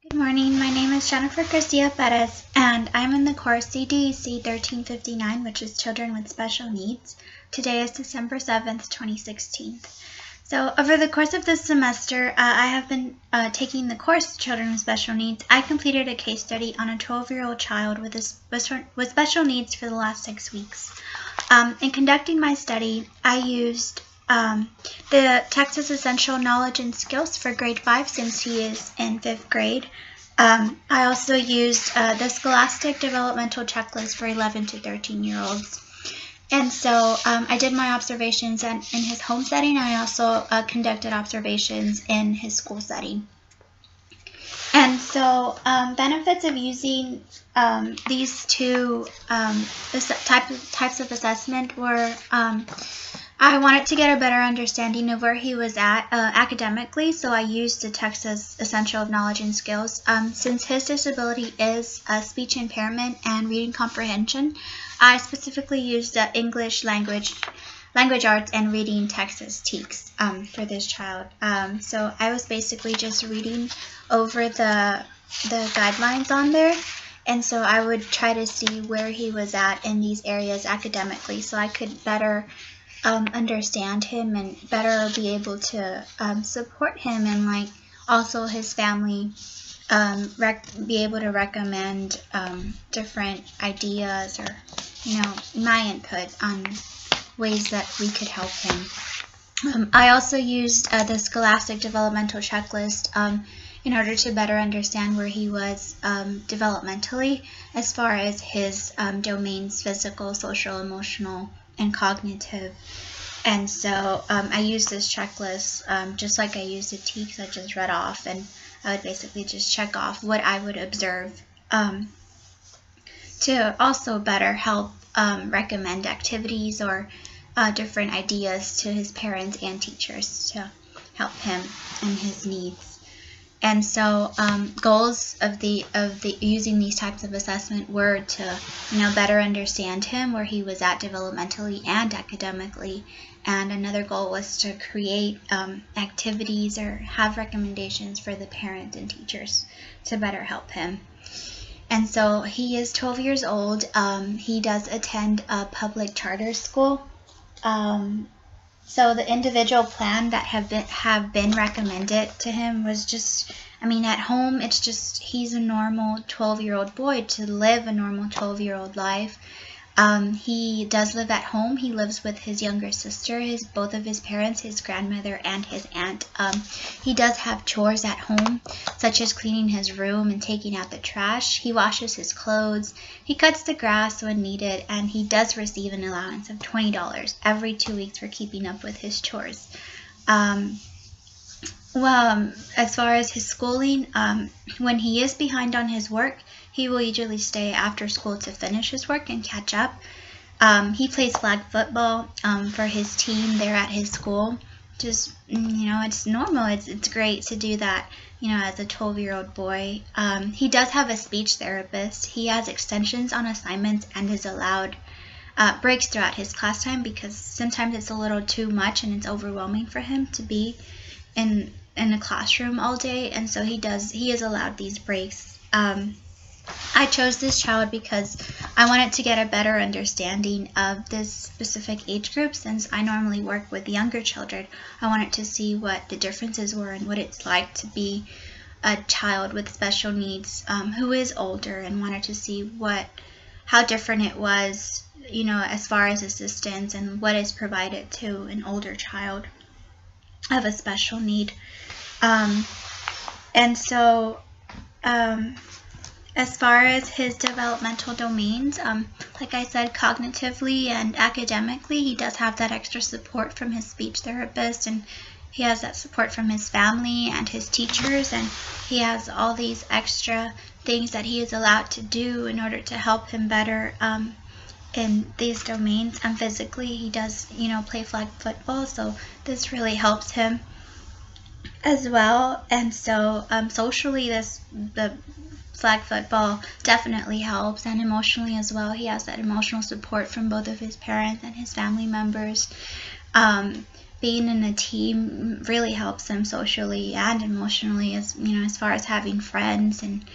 Good morning, my name is Jennifer Garcia Perez, and I'm in the course CDEC 1359, which is Children with Special Needs. Today is December 7th, 2016. So over the course of this semester, I have been taking the course Children with Special Needs. I completed a case study on a 12-year-old child with special needs for the last 6 weeks. In conducting my study, I used the Texas Essential Knowledge and Skills for grade 5 since he is in 5th grade. I also used the Scholastic Developmental Checklist for 11 to 13-year-olds. And so I did my observations in his home setting. I also conducted observations in his school setting. And so benefits of using these two types of assessment were I wanted to get a better understanding of where he was at academically, so I used the Texas Essential of Knowledge and Skills. Since his disability is speech impairment and reading comprehension, I specifically used the English language arts and reading Texas TEKS for this child. So I was basically just reading over the guidelines on there, and so I would try to see where he was at in these areas academically so I could better understand him and better be able to support him, and also his family be able to recommend different ideas or my input on ways that we could help him. I also used the Scholastic Developmental Checklist in order to better understand where he was developmentally as far as his domains: physical, social, emotional, and cognitive. And so I used this checklist just like I used the TEKS I just read off, and I would basically just check off what I would observe to also better help recommend activities or different ideas to his parents and teachers to help him and his needs. And so goals of using these types of assessment were to better understand him, where he was at developmentally and academically. And another goal was to create activities or have recommendations for the parents and teachers to better help him. And so he is 12 years old. He does attend a public charter school. So the individual plan that have been recommended to him was just, at home, it's just he's a normal 12-year-old boy to live a normal 12-year-old life. He does live at home. He lives with his younger sister, both of his parents, his grandmother, and his aunt. He does have chores at home, such as cleaning his room and taking out the trash. He washes his clothes. He cuts the grass when needed, and he does receive an allowance of $20 every 2 weeks for keeping up with his chores. As far as his schooling, when he is behind on his work, he will usually stay after school to finish his work and catch up. He plays flag football for his team there at his school. Just, it's normal. It's great to do that, as a 12-year-old boy. He does have a speech therapist. He has extensions on assignments and is allowed breaks throughout his class time, because sometimes it's a little too much and it's overwhelming for him to be in a classroom all day, and so he is allowed these breaks. I chose this child because I wanted to get a better understanding of this specific age group. Since I normally work with younger children, I wanted to see what the differences were and what it's like to be a child with special needs who is older, and wanted to see how different it was, as far as assistance and what is provided to an older child of a special need. And so as far as his developmental domains, like I said, cognitively and academically, he does have that extra support from his speech therapist, and he has that support from his family and his teachers, and he has all these extra things that he is allowed to do in order to help him better in these domains. And physically, he does, play flag football, so this really helps him as well. And so socially, the flag football definitely helps, and emotionally as well. He has that emotional support from both of his parents and his family members. being in a team really helps him socially and emotionally, as far as having friends and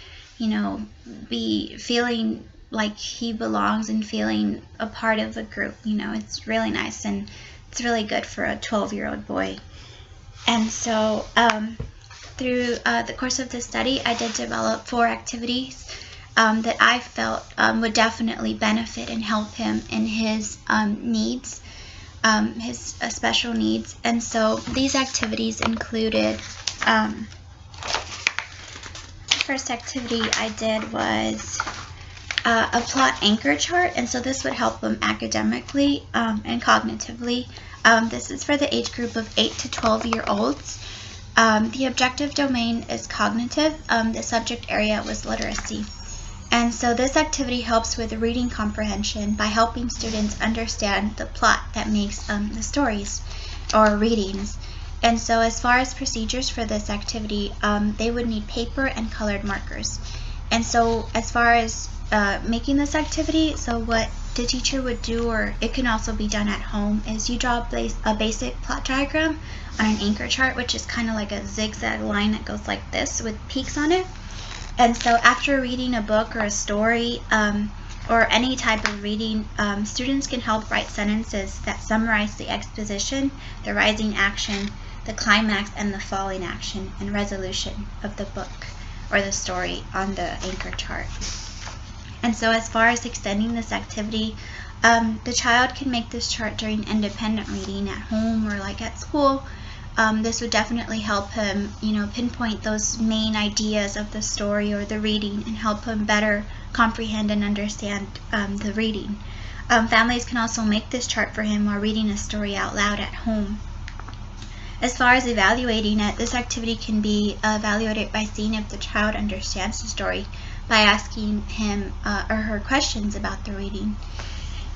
be feeling like he belongs and feeling a part of the group. It's really nice, and it's really good for a 12-year-old boy. And so through the course of the study, I did develop 4 activities that I felt would definitely benefit and help him in his needs, his special needs. And so these activities included, the first activity I did was a plot anchor chart, and so this would help him academically and cognitively. This is for the age group of 8 to 12-year-olds. The objective domain is cognitive. The subject area was literacy. And so this activity helps with reading comprehension by helping students understand the plot that makes the stories or readings. And so as far as procedures for this activity, they would need paper and colored markers. And so as far as making this activity, so what the teacher would do, or it can also be done at home, is you draw a basic plot diagram on an anchor chart, which is kind of like a zigzag line that goes like this with peaks on it. And so after reading a book or a story or any type of reading, students can help write sentences that summarize the exposition, the rising action, the climax, and the falling action and resolution of the book or the story on the anchor chart. And so as far as extending this activity, the child can make this chart during independent reading at home or like at school. This would definitely help him, pinpoint those main ideas of the story or the reading and help him better comprehend and understand the reading. Families can also make this chart for him while reading a story out loud at home. As far as evaluating it, this activity can be evaluated by seeing if the child understands the story by asking him or her questions about the reading.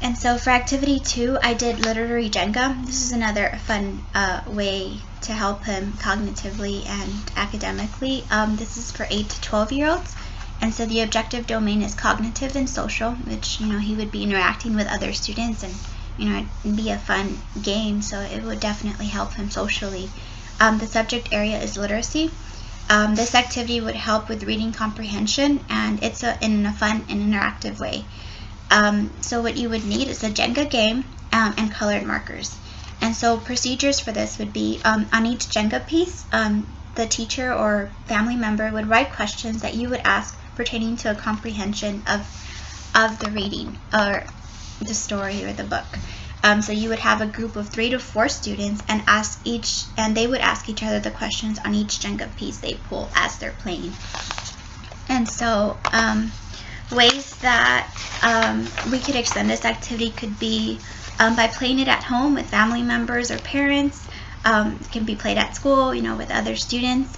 And so for activity 2, I did literary Jenga. This is another fun way to help him cognitively and academically. This is for 8 to 12-year-olds. And so the objective domain is cognitive and social, which, he would be interacting with other students, and, it'd be a fun game, so it would definitely help him socially. The subject area is literacy. This activity would help with reading comprehension, and it's in a fun and interactive way. So what you would need is a Jenga game and colored markers. And so procedures for this would be on each Jenga piece, the teacher or family member would write questions that you would ask pertaining to a comprehension of the reading or the story or the book. So you would have a group of 3 to 4 students and they would ask each other the questions on each Jenga piece they pull as they're playing. And so ways that we could extend this activity could be by playing it at home with family members or parents. It can be played at school, with other students.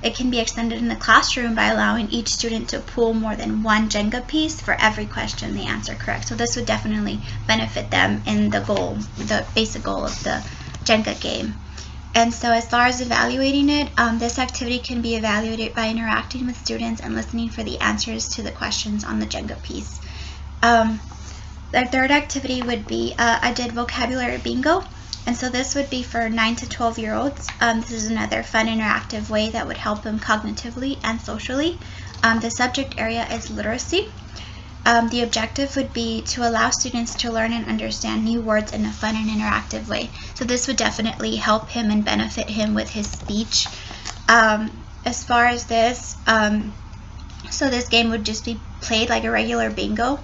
It can be extended in the classroom by allowing each student to pull more than 1 Jenga piece for every question they answer correct. So this would definitely benefit them in the basic goal of the Jenga game. And so as far as evaluating it, this activity can be evaluated by interacting with students and listening for the answers to the questions on the Jenga piece. The third activity would be, I did vocabulary bingo. And so this would be for 9 to 12-year-olds. This is another fun interactive way that would help them cognitively and socially. The subject area is literacy. The objective would be to allow students to learn and understand new words in a fun and interactive way. So this would definitely help him and benefit him with his speech. As far as this, so this game would just be played like a regular bingo.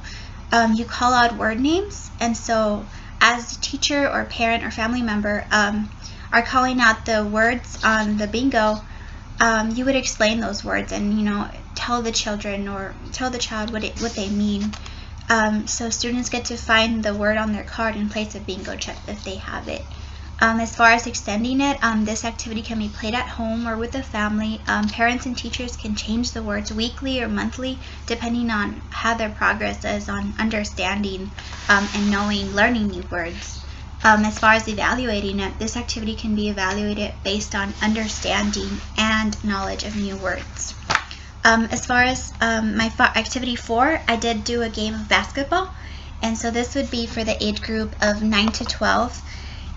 You call out word names, and so as a teacher or parent or family member are calling out the words on the bingo, you would explain those words and tell the children or tell the child what they mean. So students get to find the word on their card and place a bingo check if they have it. As far as extending it, this activity can be played at home or with the family. Parents and teachers can change the words weekly or monthly depending on how their progress is on understanding and learning new words. As far as evaluating it, this activity can be evaluated based on understanding and knowledge of new words. As far as my activity 4, I did do a game of basketball, and so this would be for the age group of 9 to 12.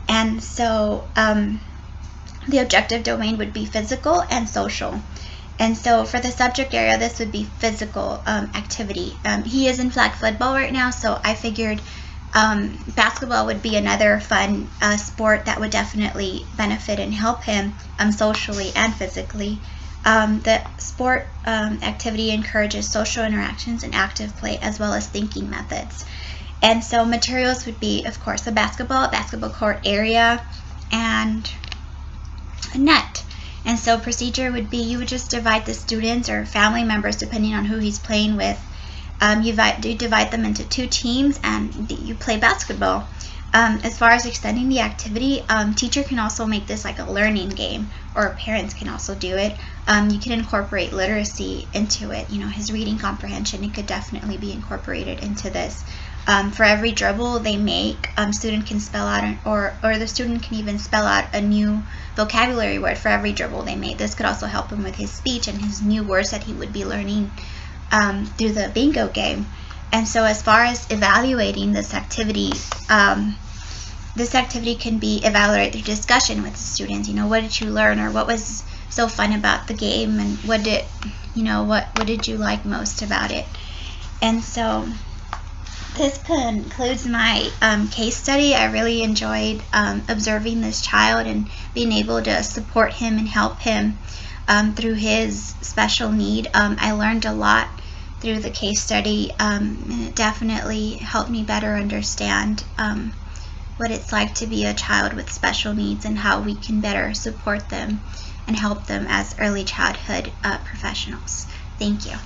And so the objective domain would be physical and social. And so for the subject area, this would be physical activity. He is in flag football right now, so I figured basketball would be another fun sport that would definitely benefit and help him socially and physically. The sport activity encourages social interactions and active play, as well as thinking methods. And so materials would be, of course, a basketball court area, and a net. And so procedure would be, you would just divide the students or family members, depending on who he's playing with. You divide them into 2 teams, and you play basketball. As far as extending the activity, teacher can also make this like a learning game, or parents can also do it. You can incorporate literacy into it. You know, his reading comprehension, it could definitely be incorporated into this. For every dribble they make, student can spell out, or the student can even spell out a new vocabulary word for every dribble they make. This could also help him with his speech and his new words that he would be learning through the bingo game. And so as far as evaluating this activity can be evaluated through discussion with the students. You know, what did you learn, or what was so fun about the game, and what did you like most about it? And so this concludes my case study. I really enjoyed observing this child and being able to support him and help him through his special need. I learned a lot through the case study, and it definitely helped me better understand what it's like to be a child with special needs, and how we can better support them and help them as early childhood professionals. Thank you.